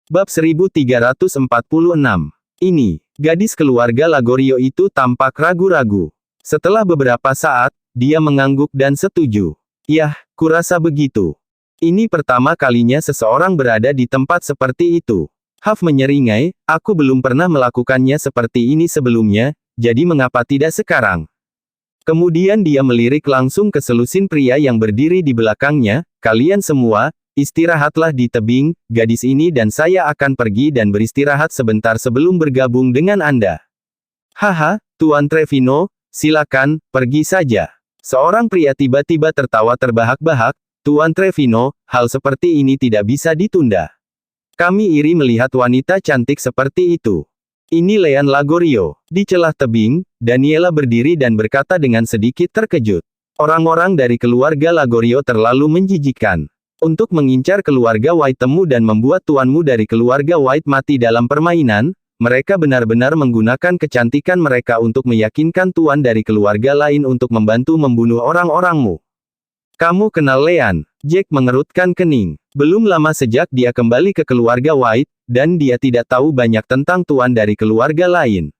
Bab 1346. Ini, gadis keluarga Lagorio itu tampak ragu-ragu. Setelah beberapa saat, dia mengangguk dan setuju. Yah, kurasa begitu. Ini pertama kalinya seseorang berada di tempat seperti itu. Huff menyeringai, aku belum pernah melakukannya seperti ini sebelumnya, jadi mengapa tidak sekarang? Kemudian dia melirik langsung ke selusin pria yang berdiri di belakangnya, kalian semua, istirahatlah di tebing, gadis ini dan saya akan pergi dan beristirahat sebentar sebelum bergabung dengan Anda. Haha, Tuan Trevino, silakan, pergi saja. Seorang pria tiba-tiba tertawa terbahak-bahak, Tuan Trevino, hal seperti ini tidak bisa ditunda. Kami iri melihat wanita cantik seperti itu. Ini Leanne Lagorio. Di celah tebing, Daniela berdiri dan berkata dengan sedikit terkejut. Orang-orang dari keluarga Lagorio terlalu menjijikkan. Untuk mengincar keluarga White temu dan membuat tuanmu dari keluarga White mati dalam permainan, mereka benar-benar menggunakan kecantikan mereka untuk meyakinkan tuan dari keluarga lain untuk membantu membunuh orang-orangmu. Kamu kenal Leanne? Jack mengerutkan kening. Belum lama sejak dia kembali ke keluarga White, dan dia tidak tahu banyak tentang tuan dari keluarga lain.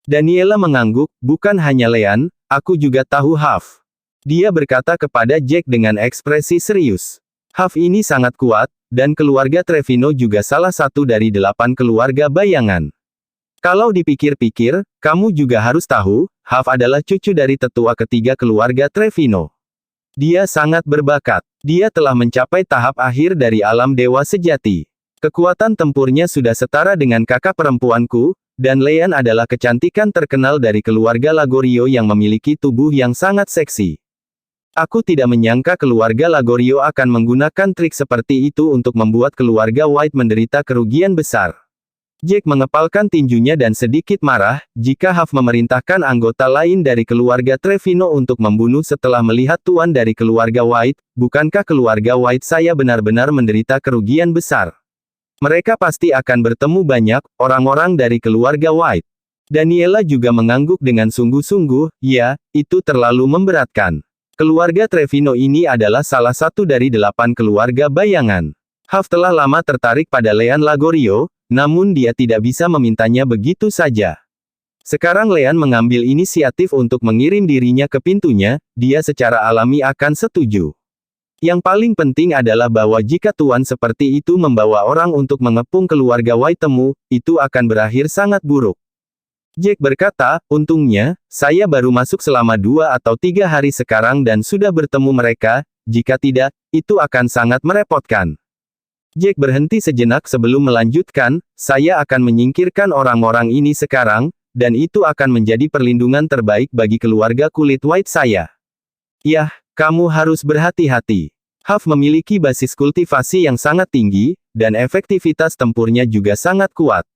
Daniela mengangguk, bukan hanya Leanne, aku juga tahu Huff. Dia berkata kepada Jack dengan ekspresi serius. Huff ini sangat kuat, dan keluarga Trevino juga salah satu dari 8 keluarga bayangan. Kalau dipikir-pikir, kamu juga harus tahu, Huff adalah cucu dari tetua ketiga keluarga Trevino. Dia sangat berbakat. Dia telah mencapai tahap akhir dari alam dewa sejati. Kekuatan tempurnya sudah setara dengan kakak perempuanku, dan Leanne adalah kecantikan terkenal dari keluarga Lagorio yang memiliki tubuh yang sangat seksi. Aku tidak menyangka keluarga Lagorio akan menggunakan trik seperti itu untuk membuat keluarga White menderita kerugian besar. Jack mengepalkan tinjunya dan sedikit marah, jika Huff memerintahkan anggota lain dari keluarga Trevino untuk membunuh setelah melihat tuan dari keluarga White, bukankah keluarga White saya benar-benar menderita kerugian besar? Mereka pasti akan bertemu banyak orang-orang dari keluarga White. Daniela juga mengangguk dengan sungguh-sungguh, ya, itu terlalu memberatkan. Keluarga Trevino ini adalah salah satu dari 8 keluarga bayangan. Huff telah lama tertarik pada Leanne Lagorio, namun dia tidak bisa memintanya begitu saja. Sekarang Leanne mengambil inisiatif untuk mengirim dirinya ke pintunya, dia secara alami akan setuju. Yang paling penting adalah bahwa jika tuan seperti itu membawa orang untuk mengepung keluarga White temu, itu akan berakhir sangat buruk. Jack berkata, untungnya, saya baru masuk selama 2 atau 3 hari sekarang dan sudah bertemu mereka, jika tidak, itu akan sangat merepotkan. Jack berhenti sejenak sebelum melanjutkan, saya akan menyingkirkan orang-orang ini sekarang, dan itu akan menjadi perlindungan terbaik bagi keluarga kulit White saya. Yah, kamu harus berhati-hati. Huff memiliki basis kultivasi yang sangat tinggi, dan efektivitas tempurnya juga sangat kuat.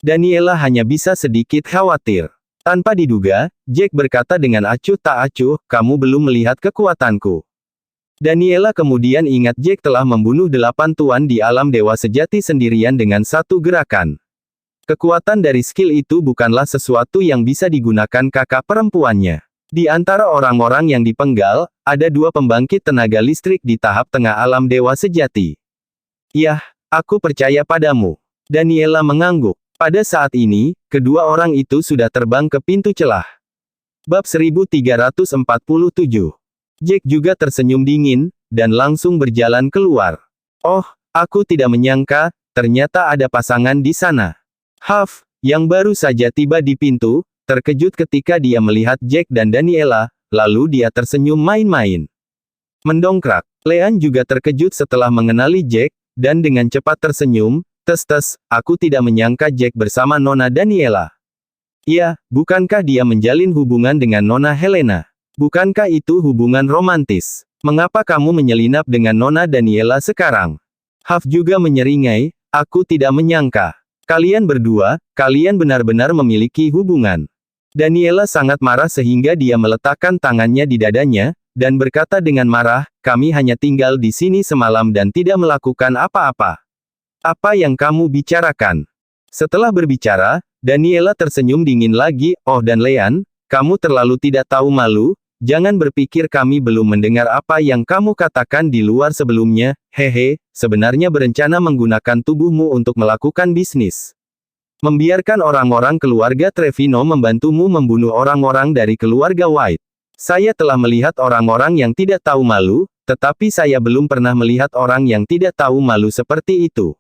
Daniela hanya bisa sedikit khawatir. Tanpa diduga, Jack berkata dengan acuh tak acuh, kamu belum melihat kekuatanku. Daniela kemudian ingat Jack telah membunuh 8 tuan di alam dewa sejati sendirian dengan satu gerakan. Kekuatan dari skill itu bukanlah sesuatu yang bisa digunakan kakak perempuannya. Di antara orang-orang yang dipenggal, ada 2 pembangkit tenaga listrik di tahap tengah alam dewa sejati. Yah, aku percaya padamu. Daniela mengangguk. Pada saat ini, kedua orang itu sudah terbang ke pintu celah. Bab 1347. Jack juga tersenyum dingin, dan langsung berjalan keluar. Oh, aku tidak menyangka, ternyata ada pasangan di sana. Huff, yang baru saja tiba di pintu, terkejut ketika dia melihat Jack dan Daniela, lalu dia tersenyum main-main. Mendongkrak. Leanne juga terkejut setelah mengenali Jack, dan dengan cepat tersenyum, tes, aku tidak menyangka Jack bersama Nona Daniela. Ya, bukankah dia menjalin hubungan dengan Nona Helena? Bukankah itu hubungan romantis? Mengapa kamu menyelinap dengan Nona Daniela sekarang? Huff juga menyeringai, aku tidak menyangka. Kalian berdua, kalian benar-benar memiliki hubungan. Daniela sangat marah sehingga dia meletakkan tangannya di dadanya, dan berkata dengan marah, kami hanya tinggal di sini semalam dan tidak melakukan apa-apa. Apa yang kamu bicarakan? Setelah berbicara, Daniela tersenyum dingin lagi, oh dan Leanne, kamu terlalu tidak tahu malu, Jangan berpikir kami belum mendengar apa yang kamu katakan di luar sebelumnya, hehe, sebenarnya berencana menggunakan tubuhmu untuk melakukan bisnis. Membiarkan orang-orang keluarga Trevino membantumu membunuh orang-orang dari keluarga White. Saya telah melihat orang-orang yang tidak tahu malu, tetapi saya belum pernah melihat orang yang tidak tahu malu seperti itu.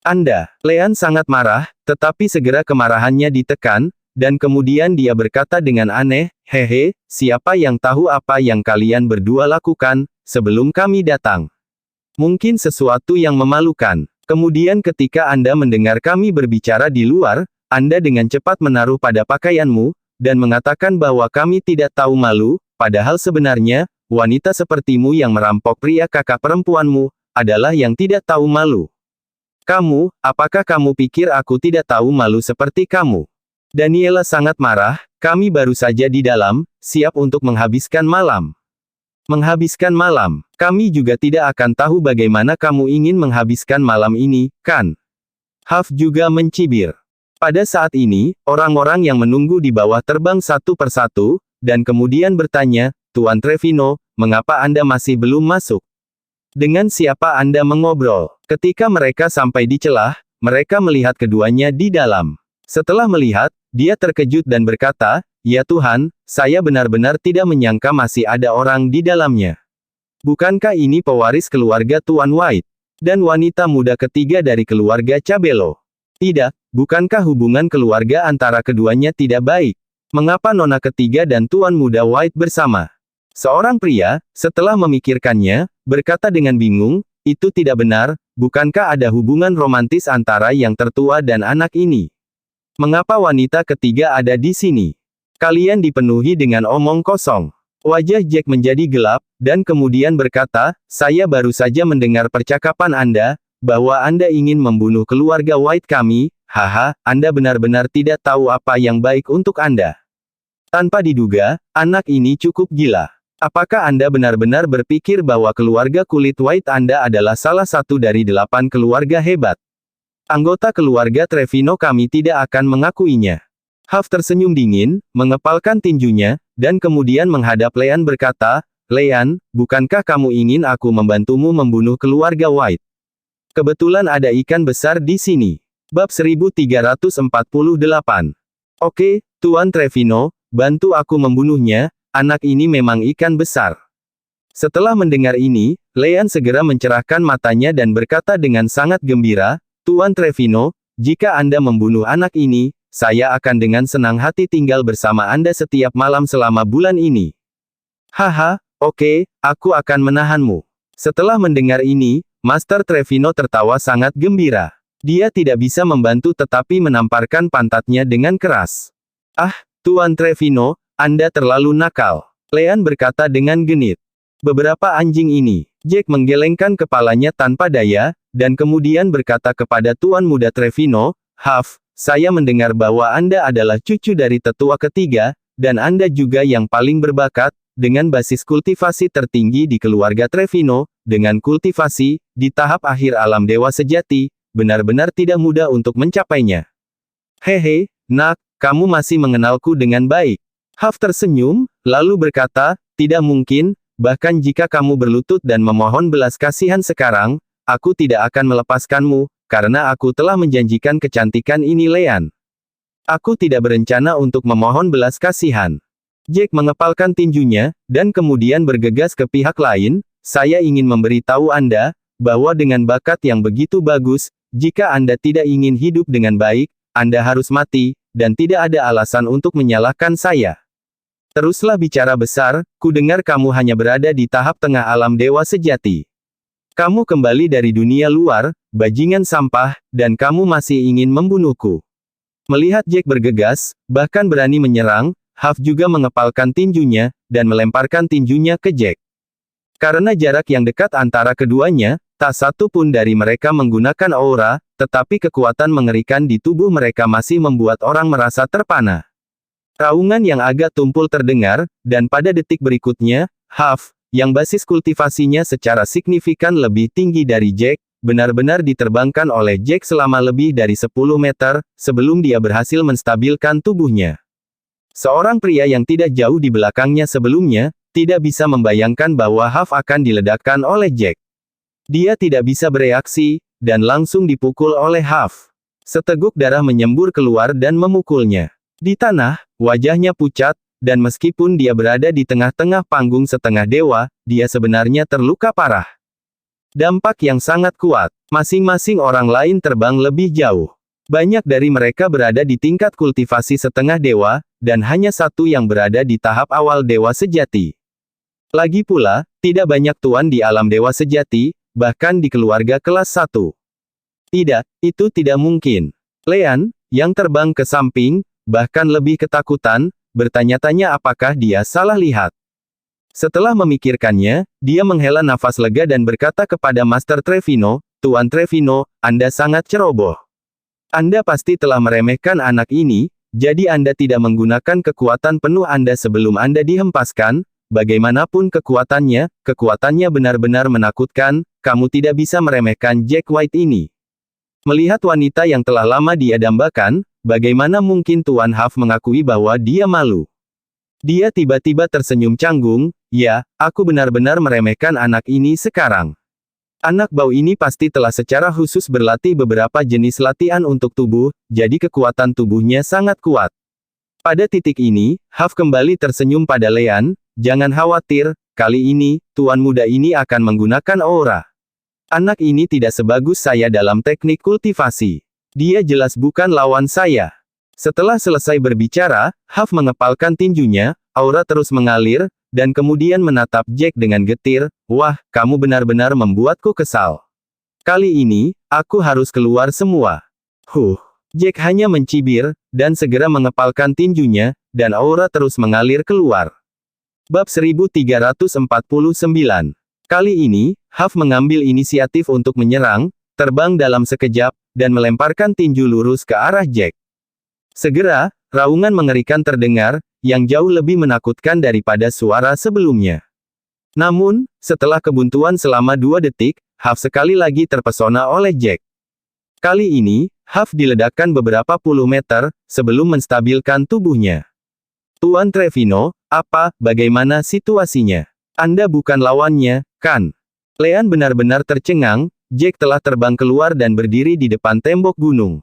Anda, Lean sangat marah, tetapi segera kemarahannya ditekan, dan kemudian dia berkata dengan aneh, hehe, siapa yang tahu apa yang kalian berdua lakukan, sebelum kami datang? Mungkin sesuatu yang memalukan. Kemudian ketika Anda mendengar kami berbicara di luar, Anda dengan cepat menaruh pada pakaianmu, dan mengatakan bahwa kami tidak tahu malu, padahal sebenarnya, wanita sepertimu yang merampok pria kakak perempuanmu, adalah yang tidak tahu malu. Kamu, apakah kamu pikir aku tidak tahu malu seperti kamu? Daniela sangat marah, kami baru saja di dalam, siap untuk menghabiskan malam. Menghabiskan malam, kami juga tidak akan tahu bagaimana kamu ingin menghabiskan malam ini, kan? Huff juga mencibir. Pada saat ini, orang-orang yang menunggu di bawah terbang satu persatu, dan kemudian bertanya, Tuan Trevino, mengapa Anda masih belum masuk? Dengan siapa Anda mengobrol? Ketika mereka sampai di celah, mereka melihat keduanya di dalam. Setelah melihat, dia terkejut dan berkata, ya Tuhan, saya benar-benar tidak menyangka masih ada orang di dalamnya. Bukankah ini pewaris keluarga Tuan White? Dan wanita muda ketiga dari keluarga Cabello? Tidak, bukankah hubungan keluarga antara keduanya tidak baik? Mengapa nona ketiga dan Tuan muda White bersama? Seorang pria, setelah memikirkannya, berkata dengan bingung, itu tidak benar, bukankah ada hubungan romantis antara yang tertua dan anak ini? Mengapa wanita ketiga ada di sini? Kalian dipenuhi dengan omong kosong. Wajah Jack menjadi gelap, dan kemudian berkata, saya baru saja mendengar percakapan Anda, bahwa Anda ingin membunuh keluarga White kami, haha, Anda benar-benar tidak tahu apa yang baik untuk Anda. Tanpa diduga, anak ini cukup gila. Apakah Anda benar-benar berpikir bahwa keluarga kulit White Anda adalah salah satu dari 8 keluarga hebat? Anggota keluarga Trevino kami tidak akan mengakuinya. Huff tersenyum dingin, mengepalkan tinjunya, dan kemudian menghadap Lean berkata, Lean, bukankah kamu ingin aku membantumu membunuh keluarga White? Kebetulan ada ikan besar di sini. Bab 1348. Oke, Tuan Trevino, bantu aku membunuhnya, anak ini memang ikan besar. Setelah mendengar ini, Lean segera mencerahkan matanya dan berkata dengan sangat gembira, Tuan Trevino, jika Anda membunuh anak ini, saya akan dengan senang hati tinggal bersama Anda setiap malam selama bulan ini. Haha, oke, aku akan menahanmu. Setelah mendengar ini, Master Trevino tertawa sangat gembira. Dia tidak bisa membantu tetapi menamparkan pantatnya dengan keras. Ah, Tuan Trevino, Anda terlalu nakal. Lean berkata dengan genit. Beberapa anjing ini. Jack menggelengkan kepalanya tanpa daya, dan kemudian berkata kepada Tuan Muda Trevino, Huff, saya mendengar bahwa Anda adalah cucu dari tetua ketiga, dan Anda juga yang paling berbakat, dengan basis kultivasi tertinggi di keluarga Trevino, dengan kultivasi, di tahap akhir alam dewa sejati, benar-benar tidak mudah untuk mencapainya. Hehe, nak, kamu masih mengenalku dengan baik. Huff tersenyum, lalu berkata, tidak mungkin, bahkan jika kamu berlutut dan memohon belas kasihan sekarang, aku tidak akan melepaskanmu, karena aku telah menjanjikan kecantikan ini Lean. Aku tidak berencana untuk memohon belas kasihan. Jack mengepalkan tinjunya, dan kemudian bergegas ke pihak lain, saya ingin memberitahu Anda, bahwa dengan bakat yang begitu bagus, jika Anda tidak ingin hidup dengan baik, Anda harus mati, dan tidak ada alasan untuk menyalahkan saya. Teruslah bicara besar, ku dengar kamu hanya berada di tahap tengah alam dewa sejati. Kamu kembali dari dunia luar, bajingan sampah, dan kamu masih ingin membunuhku. Melihat Jack bergegas, bahkan berani menyerang, Huff juga mengepalkan tinjunya, dan melemparkan tinjunya ke Jack. Karena jarak yang dekat antara keduanya, tak satu pun dari mereka menggunakan aura, tetapi kekuatan mengerikan di tubuh mereka masih membuat orang merasa terpana. Raungan yang agak tumpul terdengar, dan pada detik berikutnya, Huff, yang basis kultivasinya secara signifikan lebih tinggi dari Jack, benar-benar diterbangkan oleh Jack selama lebih dari 10 meter, sebelum dia berhasil menstabilkan tubuhnya. Seorang pria yang tidak jauh di belakangnya sebelumnya, tidak bisa membayangkan bahwa Huff akan diledakkan oleh Jack. Dia tidak bisa bereaksi, dan langsung dipukul oleh Huff. Seteguk darah menyembur keluar dan memukulnya. Di tanah, wajahnya pucat, dan meskipun dia berada di tengah-tengah panggung setengah dewa, dia sebenarnya terluka parah. Dampak yang sangat kuat. Masing-masing orang lain terbang lebih jauh. Banyak dari mereka berada di tingkat kultivasi setengah dewa, dan hanya satu yang berada di tahap awal dewa sejati. Lagi pula, tidak banyak tuan di alam dewa sejati, bahkan di keluarga kelas 1. Tidak, itu tidak mungkin. Leon, yang terbang ke samping, bahkan lebih ketakutan, bertanya-tanya apakah dia salah lihat. Setelah memikirkannya, dia menghela nafas lega dan berkata kepada Master Trevino, "Tuan Trevino, Anda sangat ceroboh. Anda pasti telah meremehkan anak ini, jadi Anda tidak menggunakan kekuatan penuh Anda sebelum Anda dihempaskan, bagaimanapun kekuatannya benar-benar menakutkan, kamu tidak bisa meremehkan Jack White ini." Melihat wanita yang telah lama dia dambakan, bagaimana mungkin Tuan Huff mengakui bahwa dia malu? Dia tiba-tiba tersenyum canggung, "Ya, aku benar-benar meremehkan anak ini sekarang. Anak bau ini pasti telah secara khusus berlatih beberapa jenis latihan untuk tubuh, jadi kekuatan tubuhnya sangat kuat." Pada titik ini, Huff kembali tersenyum pada Leon, "Jangan khawatir, kali ini, tuan muda ini akan menggunakan aura. Anak ini tidak sebagus saya dalam teknik kultivasi. Dia jelas bukan lawan saya." Setelah selesai berbicara, Huff mengepalkan tinjunya, aura terus mengalir, dan kemudian menatap Jack dengan getir, "Wah, kamu benar-benar membuatku kesal. Kali ini, aku harus keluar semua." Jack hanya mencibir, dan segera mengepalkan tinjunya, dan aura terus mengalir keluar. Bab 1349. Kali ini, Huff mengambil inisiatif untuk menyerang, terbang dalam sekejap, dan melemparkan tinju lurus ke arah Jack. Segera, raungan mengerikan terdengar, yang jauh lebih menakutkan daripada suara sebelumnya. Namun, setelah kebuntuan selama 2 detik, Huff sekali lagi terpesona oleh Jack. Kali ini, Huff diledakkan beberapa puluh meter, sebelum menstabilkan tubuhnya. "Tuan Trevino, bagaimana situasinya? Anda bukan lawannya, kan?" Leon benar-benar tercengang, Jack telah terbang keluar dan berdiri di depan tembok gunung.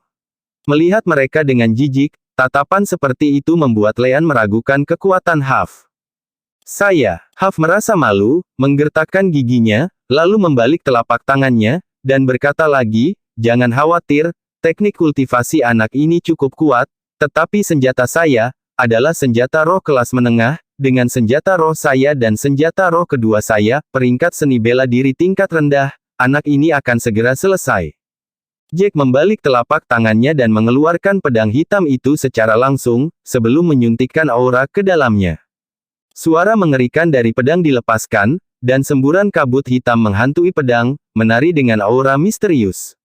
Melihat mereka dengan jijik, tatapan seperti itu membuat Leon meragukan kekuatan Huff. Huff merasa malu, menggertakkan giginya, lalu membalik telapak tangannya, dan berkata lagi, "Jangan khawatir, teknik kultivasi anak ini cukup kuat, tetapi senjata saya, adalah senjata roh kelas menengah, dengan senjata roh saya dan senjata roh kedua saya, peringkat seni bela diri tingkat rendah, anak ini akan segera selesai." Jack membalik telapak tangannya dan mengeluarkan pedang hitam itu secara langsung, sebelum menyuntikkan aura ke dalamnya. Suara mengerikan dari pedang dilepaskan, dan semburan kabut hitam menghantui pedang, menari dengan aura misterius.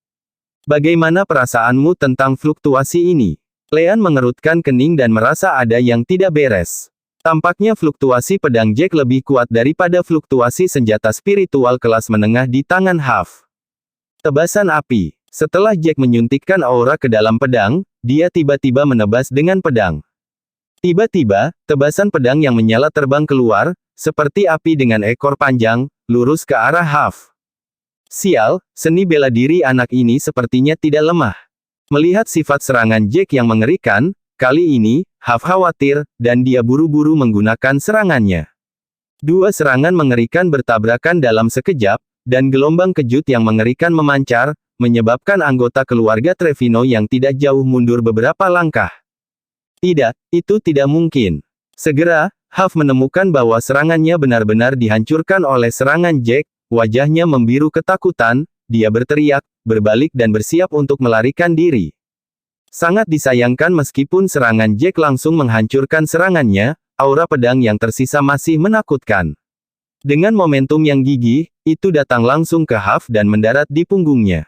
"Bagaimana perasaanmu tentang fluktuasi ini?" Leon mengerutkan kening dan merasa ada yang tidak beres. Tampaknya fluktuasi pedang Jack lebih kuat daripada fluktuasi senjata spiritual kelas menengah di tangan Huff. Tebasan api. Setelah Jack menyuntikkan aura ke dalam pedang, dia tiba-tiba menebas dengan pedang. Tiba-tiba, tebasan pedang yang menyala terbang keluar, seperti api dengan ekor panjang, lurus ke arah Huff. Sial, seni bela diri anak ini sepertinya tidak lemah. Melihat sifat serangan Jack yang mengerikan, kali ini, Huff khawatir, dan dia buru-buru menggunakan serangannya. 2 serangan mengerikan bertabrakan dalam sekejap, dan gelombang kejut yang mengerikan memancar, menyebabkan anggota keluarga Trevino yang tidak jauh mundur beberapa langkah. Tidak, itu tidak mungkin. Segera, Huff menemukan bahwa serangannya benar-benar dihancurkan oleh serangan Jack, wajahnya membiru ketakutan, dia berteriak, berbalik dan bersiap untuk melarikan diri. Sangat disayangkan meskipun serangan Jack langsung menghancurkan serangannya, aura pedang yang tersisa masih menakutkan. Dengan momentum yang gigih, itu datang langsung ke Huff dan mendarat di punggungnya.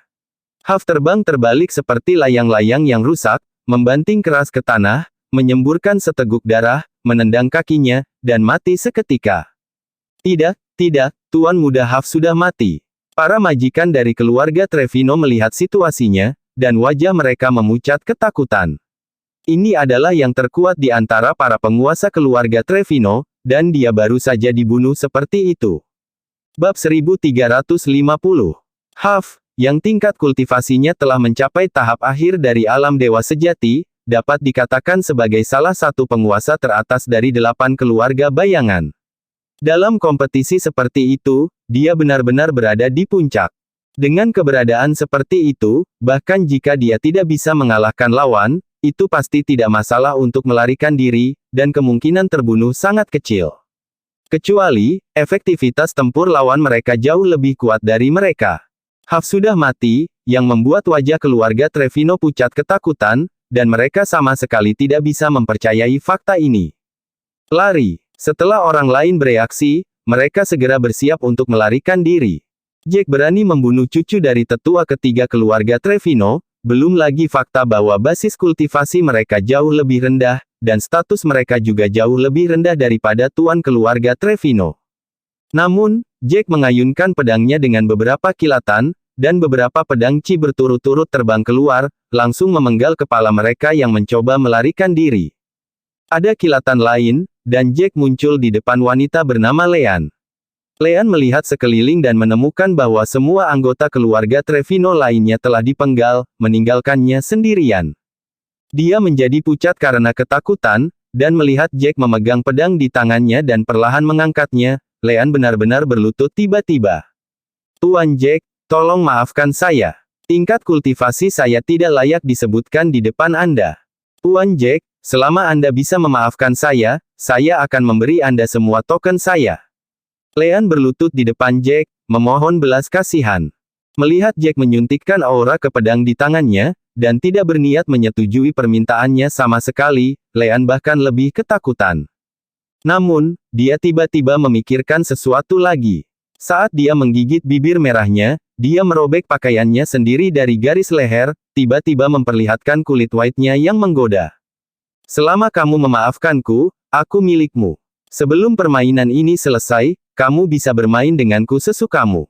Huff terbang terbalik seperti layang-layang yang rusak, membanting keras ke tanah, menyemburkan seteguk darah, menendang kakinya, dan mati seketika. Tidak, Tuan Muda Huff sudah mati. Para majikan dari keluarga Trevino melihat situasinya, dan wajah mereka memucat ketakutan. Ini adalah yang terkuat di antara para penguasa keluarga Trevino, dan dia baru saja dibunuh seperti itu. Bab 1350. Huff, yang tingkat kultivasinya telah mencapai tahap akhir dari alam dewa sejati, dapat dikatakan sebagai salah satu penguasa teratas dari 8 keluarga bayangan. Dalam kompetisi seperti itu, dia benar-benar berada di puncak. Dengan keberadaan seperti itu, bahkan jika dia tidak bisa mengalahkan lawan, itu pasti tidak masalah untuk melarikan diri, dan kemungkinan terbunuh sangat kecil. Kecuali, efektivitas tempur lawan mereka jauh lebih kuat dari mereka. Huff sudah mati, yang membuat wajah keluarga Trevino pucat ketakutan, dan mereka sama sekali tidak bisa mempercayai fakta ini. Lari. Setelah orang lain bereaksi, mereka segera bersiap untuk melarikan diri. Jack berani membunuh cucu dari tetua ketiga keluarga Trevino, belum lagi fakta bahwa basis kultivasi mereka jauh lebih rendah, dan status mereka juga jauh lebih rendah daripada tuan keluarga Trevino. Namun, Jack mengayunkan pedangnya dengan beberapa kilatan, dan beberapa pedang Chi berturut-turut terbang keluar, langsung memenggal kepala mereka yang mencoba melarikan diri. Ada kilatan lain, dan Jack muncul di depan wanita bernama Leanne. Leanne melihat sekeliling dan menemukan bahwa semua anggota keluarga Trevino lainnya telah dipenggal, meninggalkannya sendirian. Dia menjadi pucat karena ketakutan, dan melihat Jack memegang pedang di tangannya dan perlahan mengangkatnya, Leanne benar-benar berlutut tiba-tiba. Tuan Jack, tolong maafkan saya. Tingkat kultivasi saya tidak layak disebutkan di depan Anda. Tuan Jack, selama Anda bisa memaafkan saya akan memberi Anda semua token saya. Leanne berlutut di depan Jack, memohon belas kasihan. Melihat Jack menyuntikkan aura ke pedang di tangannya, dan tidak berniat menyetujui permintaannya sama sekali, Leanne bahkan lebih ketakutan. Namun, dia tiba-tiba memikirkan sesuatu lagi. Saat dia menggigit bibir merahnya, dia merobek pakaiannya sendiri dari garis leher, tiba-tiba memperlihatkan kulit white-nya yang menggoda. Selama kamu memaafkanku, aku milikmu. Sebelum permainan ini selesai, kamu bisa bermain denganku sesukamu.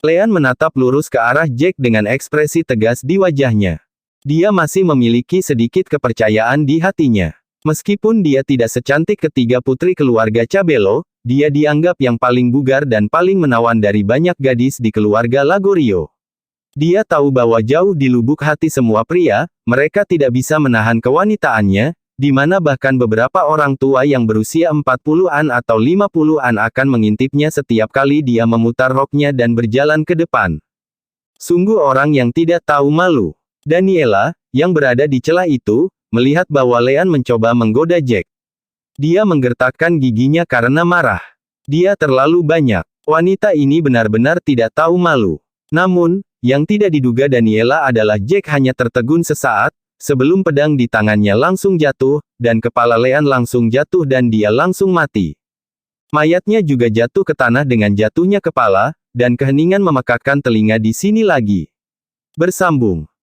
Leanne menatap lurus ke arah Jack dengan ekspresi tegas di wajahnya. Dia masih memiliki sedikit kepercayaan di hatinya. Meskipun dia tidak secantik ketiga putri keluarga Cabello, dia dianggap yang paling bugar dan paling menawan dari banyak gadis di keluarga Lagorio. Dia tahu bahwa jauh di lubuk hati semua pria, mereka tidak bisa menahan kewanitaannya, di mana bahkan beberapa orang tua yang berusia 40-an atau 50-an akan mengintipnya setiap kali dia memutar roknya dan berjalan ke depan. Sungguh orang yang tidak tahu malu. Daniela, yang berada di celah itu, melihat bahwa Leanne mencoba menggoda Jack. Dia menggertakkan giginya karena marah. Dia terlalu banyak. Wanita ini benar-benar tidak tahu malu. Namun, yang tidak diduga Daniela adalah Jack hanya tertegun sesaat, sebelum pedang di tangannya langsung jatuh, dan kepala Leanne langsung jatuh dan dia langsung mati. Mayatnya juga jatuh ke tanah dengan jatuhnya kepala, dan keheningan memekakkan telinga di sini lagi. Bersambung.